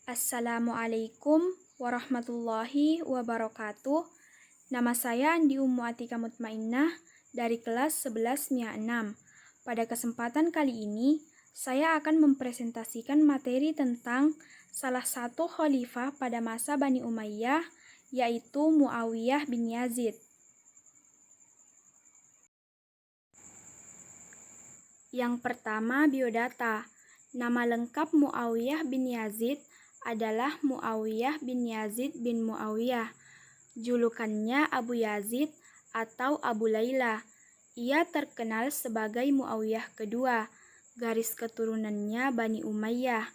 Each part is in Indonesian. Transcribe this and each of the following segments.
Assalamualaikum warahmatullahi wabarakatuh. Nama saya Andi Ummu Atika Mutmainnah dari kelas 11 MIA 6. Pada kesempatan kali ini, saya akan mempresentasikan materi tentang salah satu khalifah pada masa Bani Umayyah, yaitu Muawiyah bin Yazid. Yang pertama, biodata. Nama lengkap Muawiyah bin Yazid adalah Muawiyah bin Yazid bin Muawiyah. Julukannya Abu Yazid atau Abu Laila. Ia terkenal sebagai Muawiyah kedua. Garis keturunannya Bani Umayyah.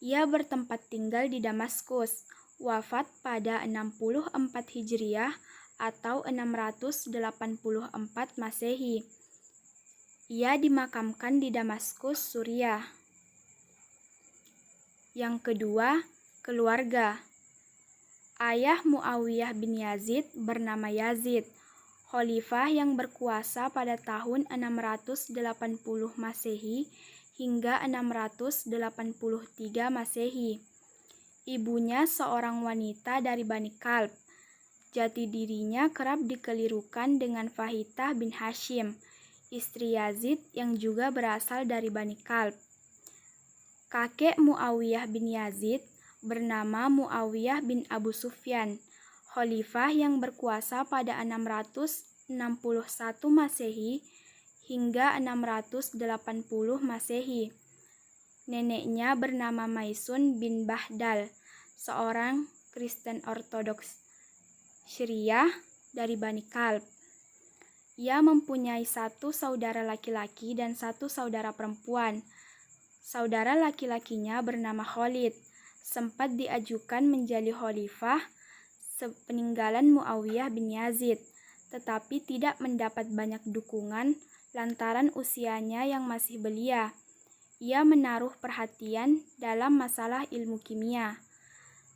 Ia bertempat tinggal di Damaskus. Wafat pada 64 Hijriah atau 684 Masehi. Ia dimakamkan di Damaskus, Suriah. Yang kedua, keluarga. Ayah Muawiyah bin Yazid bernama Yazid, khalifah yang berkuasa pada tahun 680 Masehi hingga 683 Masehi. Ibunya seorang wanita dari Bani Kalb. Jati dirinya kerap dikelirukan dengan Fahitah bin Hashim, istri Yazid yang juga berasal dari Bani Kalb. Kakek Muawiyah bin Yazid bernama Muawiyah bin Abu Sufyan, khalifah yang berkuasa pada 661 Masehi hingga 680 Masehi. Neneknya bernama Maisun bin Bahdal, seorang Kristen Ortodoks Syriah dari Bani Kalb. Ia mempunyai satu saudara laki-laki dan satu saudara perempuan. Saudara laki-lakinya bernama Khalid, sempat diajukan menjadi khalifah sepeninggalan Muawiyah bin Yazid, tetapi tidak mendapat banyak dukungan lantaran usianya yang masih belia. Ia menaruh perhatian dalam masalah ilmu kimia.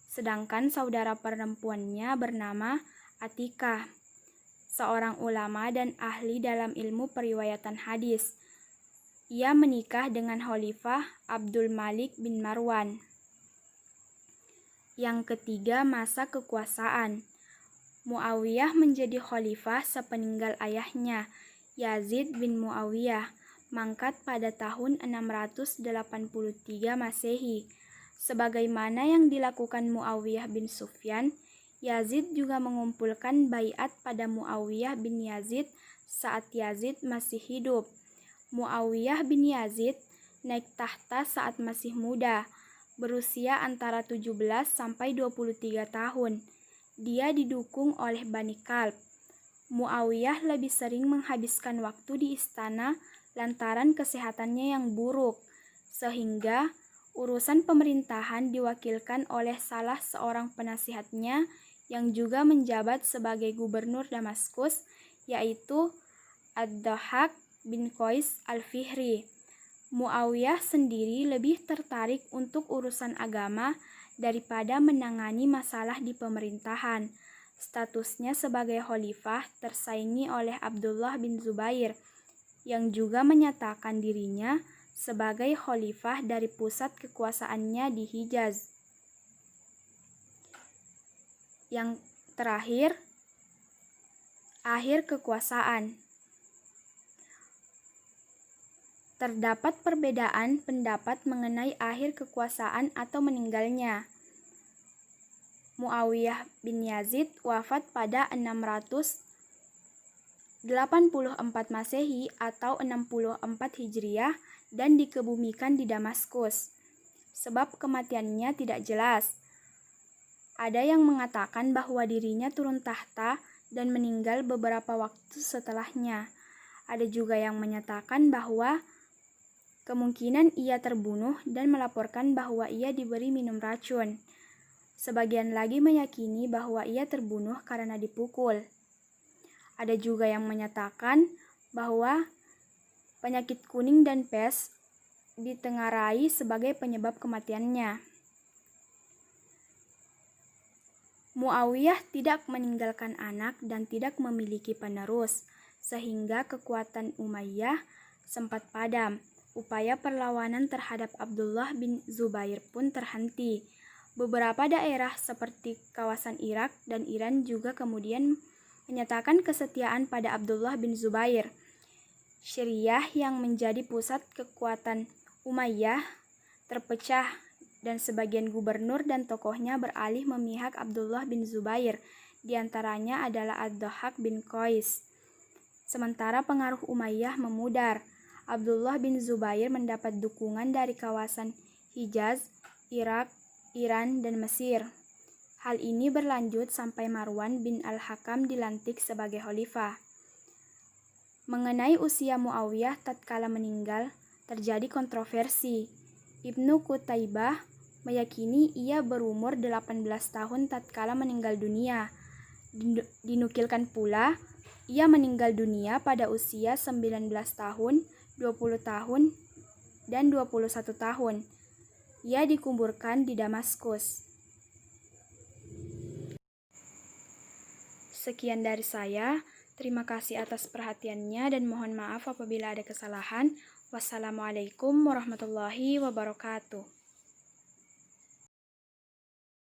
Sedangkan saudara perempuannya bernama Atikah, seorang ulama dan ahli dalam ilmu periwayatan hadis. Ia menikah dengan Khalifah Abdul Malik bin Marwan. Yang ketiga, masa kekuasaan. Muawiyah menjadi khalifah sepeninggal ayahnya, Yazid bin Muawiyah, mangkat pada tahun 683 Masehi. Sebagaimana yang dilakukan Muawiyah bin Sufyan, Yazid juga mengumpulkan baiat pada Muawiyah bin Yazid saat Yazid masih hidup. Muawiyah bin Yazid naik tahta saat masih muda, berusia antara 17 sampai 23 tahun. Dia didukung oleh Bani Kalb. Muawiyah lebih sering menghabiskan waktu di istana lantaran kesehatannya yang buruk, sehingga urusan pemerintahan diwakilkan oleh salah seorang penasihatnya yang juga menjabat sebagai gubernur Damaskus, yaitu Ad-Dhahhak bin Qais al-Fihri. Muawiyah sendiri lebih tertarik untuk urusan agama daripada menangani masalah di pemerintahan. Statusnya sebagai khalifah tersaingi oleh Abdullah bin Zubair, yang juga menyatakan dirinya sebagai khalifah dari pusat kekuasaannya di Hijaz. Yang terakhir, akhir kekuasaan. Terdapat perbedaan pendapat mengenai akhir kekuasaan atau meninggalnya. Muawiyah bin Yazid wafat pada 684 Masehi atau 64 Hijriah dan dikebumikan di Damaskus. Sebab kematiannya tidak jelas. Ada yang mengatakan bahwa dirinya turun tahta dan meninggal beberapa waktu setelahnya. Ada juga yang menyatakan bahwa kemungkinan ia terbunuh dan melaporkan bahwa ia diberi minum racun. Sebagian lagi meyakini bahwa ia terbunuh karena dipukul. Ada juga yang menyatakan bahwa penyakit kuning dan pes ditengarai sebagai penyebab kematiannya. Muawiyah tidak meninggalkan anak dan tidak memiliki penerus, sehingga kekuatan Umayyah sempat padam. Upaya perlawanan terhadap Abdullah bin Zubair pun terhenti. Beberapa daerah seperti kawasan Irak dan Iran juga kemudian menyatakan kesetiaan pada Abdullah bin Zubair. Syriah yang menjadi pusat kekuatan Umayyah terpecah dan sebagian gubernur dan tokohnya beralih memihak Abdullah bin Zubair. Di antaranya adalah Ad-Dhahhak bin Qais. Sementara pengaruh Umayyah memudar. Abdullah bin Zubair mendapat dukungan dari kawasan Hijaz, Irak, Iran, dan Mesir. Hal ini berlanjut sampai Marwan bin Al-Hakam dilantik sebagai khalifah. Mengenai usia Muawiyah tatkala meninggal, terjadi kontroversi. Ibnu Qutaibah meyakini ia berumur 18 tahun tatkala meninggal dunia. Dinukilkan pula, ia meninggal dunia pada usia 19 tahun, 20 tahun, dan 21 tahun. Ia dikuburkan di Damaskus. Sekian dari saya. Terima kasih atas perhatiannya dan mohon maaf apabila ada kesalahan. Wassalamualaikum warahmatullahi wabarakatuh.